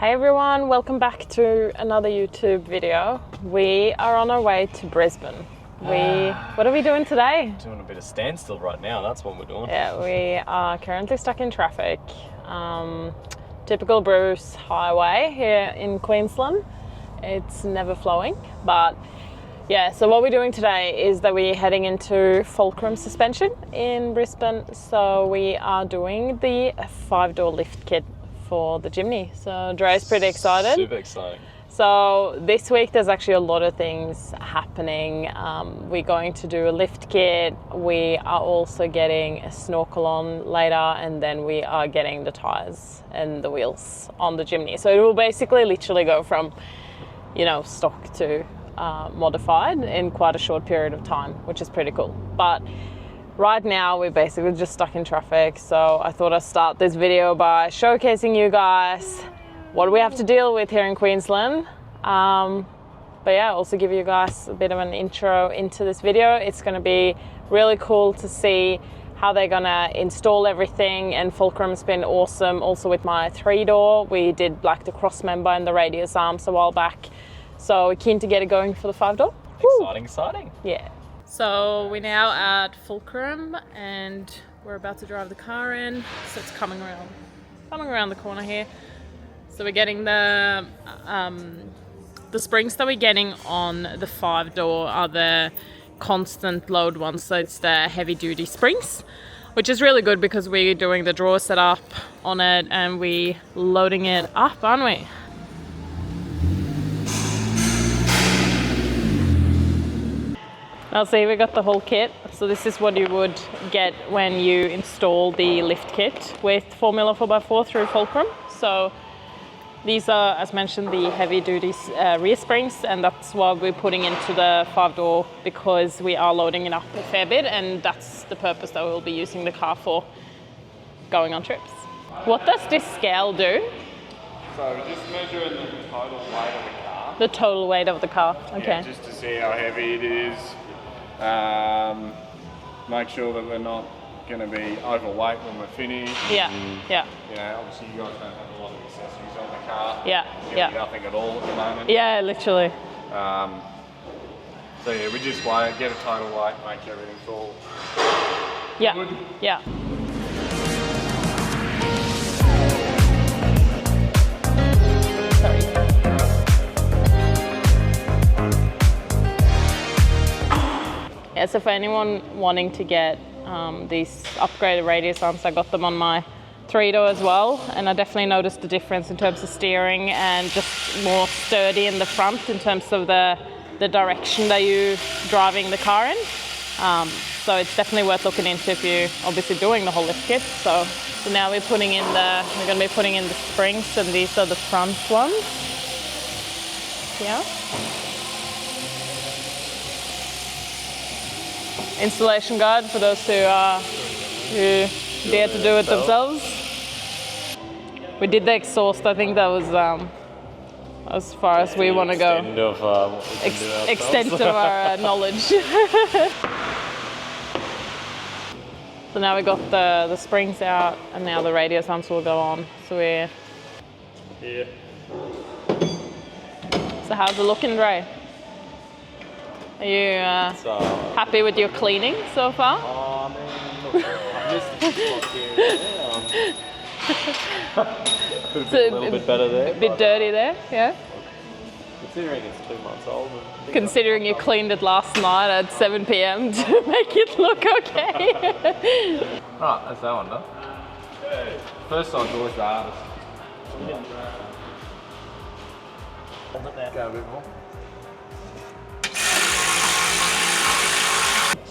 Hey everyone, welcome back to another YouTube video. We are on our way to Brisbane. What are we doing today? Doing a bit of standstill right now, that's what we're doing. Yeah, we are currently stuck in traffic. Typical Bruce highway here in Queensland. It's never flowing, but yeah, so what we're doing today is that we're heading into Fulcrum Suspension in Brisbane. So we are doing the 5-door lift kit for the Jimny. So Dre's pretty excited. Super exciting. So this week there's actually a lot of things happening. We're going to do a lift kit. We are also getting a snorkel on later, and then we are getting the tires and the wheels on the Jimny. So it will basically literally go from, you know, stock to modified in quite a short period of time, which is pretty cool. But right now we're basically just stuck in traffic, so I thought I'd start this video by showcasing you guys what we have to deal with here in Queensland. But yeah, also give you guys a bit of an intro into this video. It's going to be really cool to see how they're going to install everything, and Fulcrum's been awesome. Also with my 3-door, we did like the cross member and the radius arms a while back, so we're keen to get it going for the 5-door. Exciting, exciting. Yeah. So we're now at Fulcrum and we're about to drive the car in. So it's coming around the corner here. So we're getting the springs that we're getting on the 5-door are the constant load ones. So it's the heavy duty springs, which is really good because we're doing the drawer setup on it and we're loading it up, aren't we? Now see, we got the whole kit. So this is what you would get when you install the lift kit with Formula 4x4 through Fulcrum. So these are, as mentioned, the heavy duty rear springs, and that's what we're putting into the 5-door because we are loading it up a fair bit, and that's the purpose that we'll be using the car for, going on trips. What does this scale do? So we're just measuring the total weight of the car. The total weight of the car, okay. Yeah, just to see how heavy it is. Make sure that we're not going to be overweight when we're finished. Yeah, yeah. You know, obviously you guys don't have a lot of accessories on the car. Yeah, yeah. Nothing at all at the moment. Yeah, literally. So yeah, we just weigh it, get a total weight, make sure everything's all Yeah, good. yeah. Sorry. Yeah, so for anyone wanting to get these upgraded radius arms, I got them on my 3-door as well, and I definitely noticed the difference in terms of steering and just more sturdy in the front in terms of the direction that you're driving the car in. So it's definitely worth looking into if you're obviously doing the whole lift kit. So now we're going to be putting in the springs, and these are the front ones. Yeah. Installation guide for those who dare to do it themselves. We did the exhaust. I think that was as far as we want to go. Extent of our knowledge. So now we got the springs out, and now the radius arms will go on. So we're Yeah. So how's it looking, Dre? Are you happy with your cleaning so far? Oh man, look, I missed the spot here. Could have been a little bit better there. A bit dirty there, yeah? Considering it's 2 months old. Considering you cleaned it last night at 7 p.m. to make it look okay. Right, that's that one done. First side's always the hardest. Go a bit more.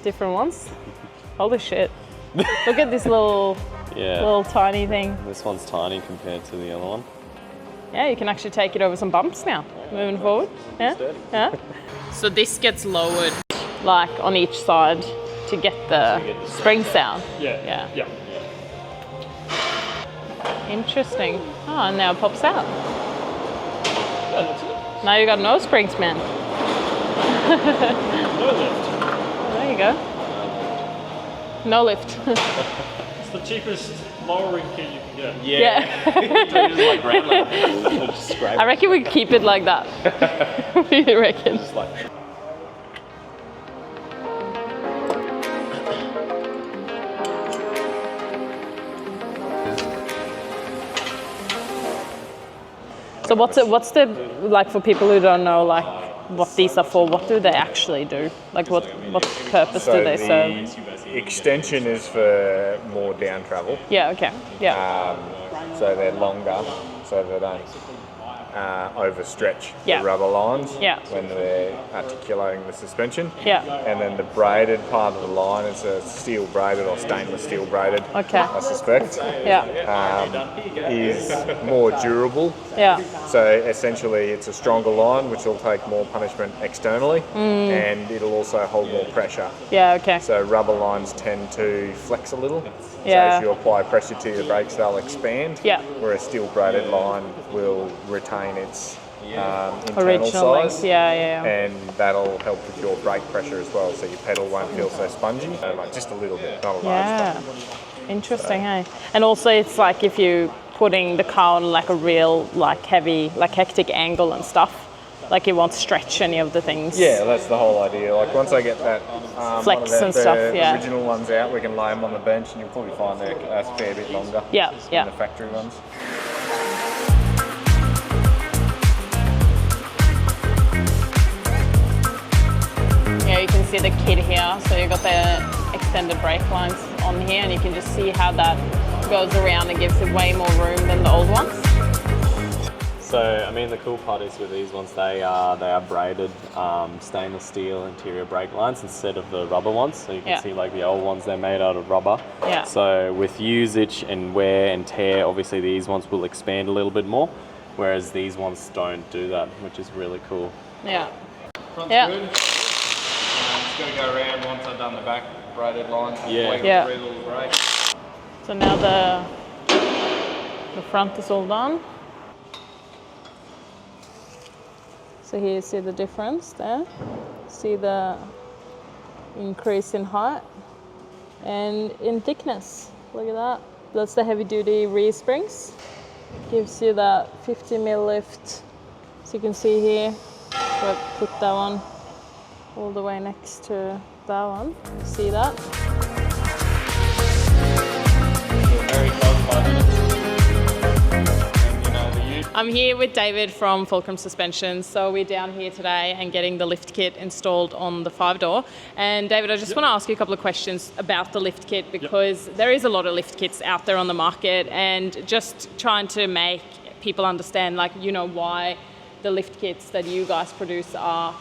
Different ones. Holy shit. Look at this little tiny thing. This one's tiny compared to the other one. Yeah, you can actually take it over some bumps now, moving forward. Yeah. Yeah. So this gets lowered like on each side to get the spring sound. Yeah. Interesting. Oh, and now it pops out. Now you got no springs, man. No lift. There you go. No lift. It's the cheapest lowering kit you can get. Yeah. It's like ground level. Just scrape I reckon we keep it like that. What do you reckon? Just like, So what's the like for people who don't know like what these are for? What do they actually do? Like what purpose do they serve? Extension is for more down travel. Yeah. Okay. Yeah. So they're longer, so they don't overstretch Yeah. the rubber lines Yeah. when they're articulating the suspension. Yeah. And then the braided part of the line is a steel braided or stainless steel braided, Okay. I suspect, Yeah. is more durable. Yeah. So essentially it's a stronger line which will take more punishment externally and it'll also hold more pressure. Yeah. Okay. So rubber lines tend to flex a little. So Yeah. as you apply pressure to the brakes, they'll expand. Yeah. Whereas steel braided line will retain its internal Original size. length. Yeah. And that'll help with your brake pressure as well. So your pedal won't feel so spongy. Like just a little bit, not a large Yeah. part. Interesting, hey? And also it's like if you putting the car on like a real like heavy, like hectic angle and stuff, like it won't stretch any of the things. Yeah, that's the whole idea. Like once I get that Flex one of and the stuff, yeah. original ones out, we can lay them on the bench and you'll probably find they're a fair bit longer Yeah, than yeah. the factory ones. Yeah, you can see the kit here. So you've got the extended brake lines on here and you can just see how that goes around and gives it way more room than the old ones. so, I mean, the cool part is with these ones, they are braided stainless steel interior brake lines instead of the rubber ones. So you can Yeah. see like the old ones, they're made out of rubber. Yeah. So with usage and wear and tear, obviously these ones will expand a little bit more, whereas these ones don't do that, which is really cool. Yeah. Front's Yeah. good. Just got to go around once I've done the back braided line. Yeah. Wait Yeah. for 3 little breaks. So now the front is all done. So here you see the difference there. See the increase in height and in thickness. Look at that. That's the heavy duty rear springs. Gives you that 50mm lift. So you can see here, I put that one all the way next to that one. See that? Very close 5 minutes. And you know, the I'm here with David from Fulcrum Suspension. So we're down here today and getting the lift kit installed on the 5-door. And David, I just want to ask you a couple of questions about the lift kit because there is a lot of lift kits out there on the market and just trying to make people understand like, you know, why the lift kits that you guys produce are,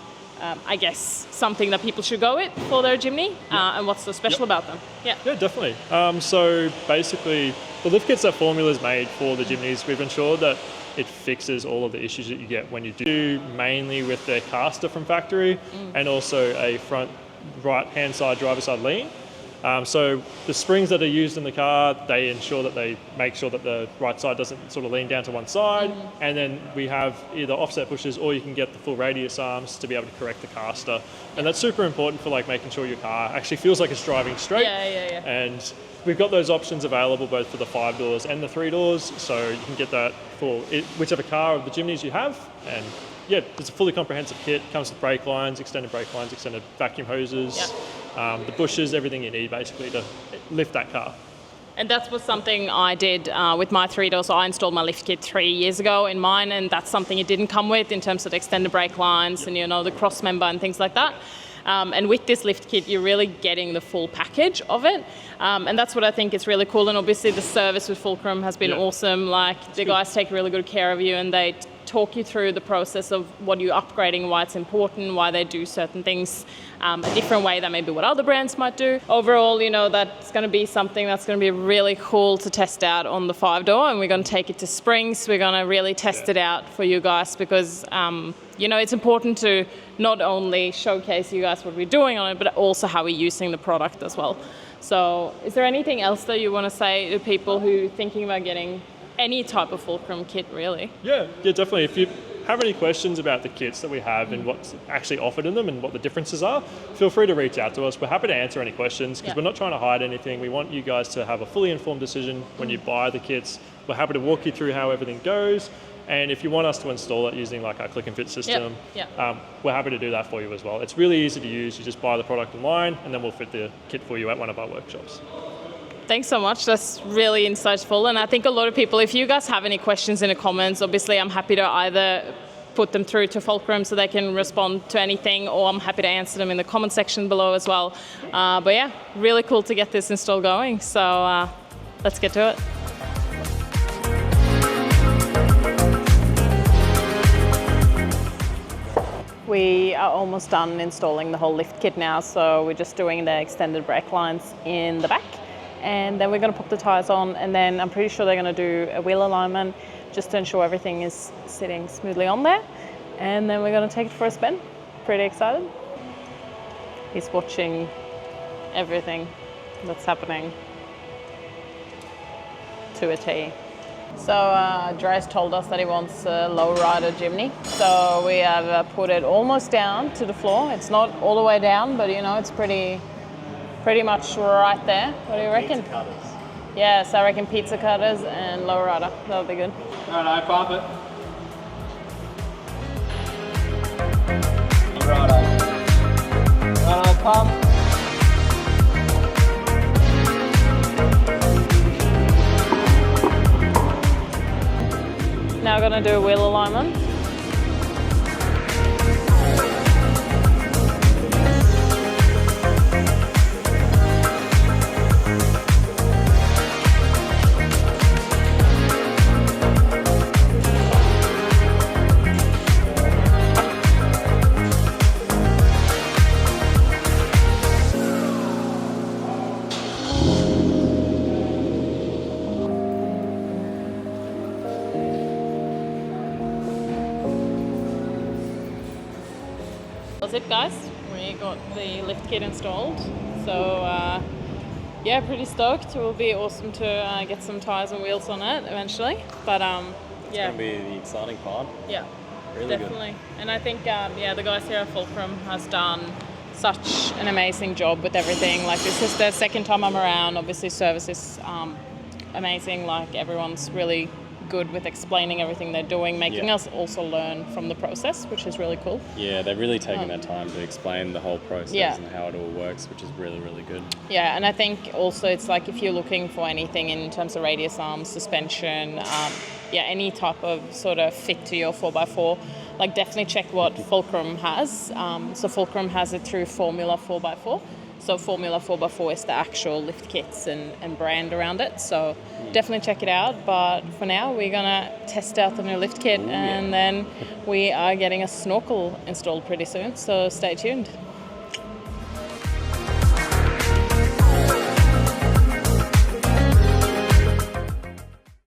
I guess, something that people should go with for their Jimny and what's so special about them. Yeah, definitely. So basically, the lift kits that Formula's made for the Jimnys, we've ensured that it fixes all of the issues that you get when you do, mainly with their caster from factory and also a front right-hand side driver side lean. So the springs that are used in the car, they ensure that they make sure that the right side doesn't sort of lean down to one side. And then we have either offset pushers or you can get the full radius arms to be able to correct the caster. And that's super important for like making sure your car actually feels like it's driving straight. Yeah. And we've got those options available both for the 5 doors and the 3 doors. So you can get that for whichever car of the Jimnys you have. And yeah, it's a fully comprehensive kit. Comes with brake lines, extended vacuum hoses, the bushes, everything you need basically to lift that car. And that was something I did with my 3-door. So I installed my lift kit 3 years ago in mine, and that's something it didn't come with in terms of the extended brake lines and, you know, the cross member and things like that. And with this lift kit, you're really getting the full package of it. And that's what I think is really cool. And obviously the service with Fulcrum has been awesome. Like the guys take really good care of you and they talk you through the process of what you're upgrading, why it's important, why they do certain things a different way than maybe what other brands might do. Overall, you know, that's going to be something that's going to be really cool to test out on the 5-door, and we're going to take it to Springs. We're going to really test it out for you guys because, you know, it's important to not only showcase you guys what we're doing on it, but also how we're using the product as well. So is there anything else that you want to say to people who are thinking about getting any type of Fulcrum kit, really? Yeah, definitely. If you have any questions about the kits that we have and what's actually offered in them and what the differences are, feel free to reach out to us. We're happy to answer any questions because we're not trying to hide anything. We want you guys to have a fully informed decision when you buy the kits. We're happy to walk you through how everything goes. And if you want us to install it using like our click and fit system, Yep. we're happy to do that for you as well. It's really easy to use. You just buy the product online and then we'll fit the kit for you at one of our workshops. Thanks so much. That's really insightful. And I think a lot of people, if you guys have any questions in the comments, obviously I'm happy to either put them through to Fulcrum so they can respond to anything, or I'm happy to answer them in the comment section below as well. But yeah, really cool to get this install going. So let's get to it. We are almost done installing the whole lift kit now, so we're just doing the extended brake lines in the back, and then we're going to pop the tyres on, and then I'm pretty sure they're going to do a wheel alignment just to ensure everything is sitting smoothly on there, and then we're going to take it for a spin. Pretty excited. He's watching everything that's happening to a T. So Dre's told us that he wants a low rider Jimny. So we have put it almost down to the floor. It's not all the way down, but you know, it's pretty much right there. What do you reckon? Pizza cutters. Yes, I reckon pizza cutters and low rider. That'll be good. All right, pop it. Righto, pump. Now we're going to do a wheel alignment. That's it, guys. We got the lift kit installed. So yeah, pretty stoked. It will be awesome to get some tyres and wheels on it eventually. But yeah, It's going to be the exciting part. yeah, Really definitely. And I think yeah, the guys here at Fulcrum has done such an amazing job with everything. Like, this is the second time I'm around. Obviously, service is amazing. Like, everyone's really good with explaining everything they're doing, making us also learn from the process, which is really cool. Yeah, they've really taken their time to explain the whole process and how it all works, which is really, really good. Yeah, and I think also it's like, if you're looking for anything in terms of radius arms, suspension, any type of sort of fit to your 4x4, like, definitely check what Fulcrum has. So Fulcrum has it through Formula 4x4. So Formula 4x4 is the actual lift kits and brand around it. So definitely check it out. But for now, we're going to test out the new lift kit, and then we are getting a snorkel installed pretty soon. So stay tuned.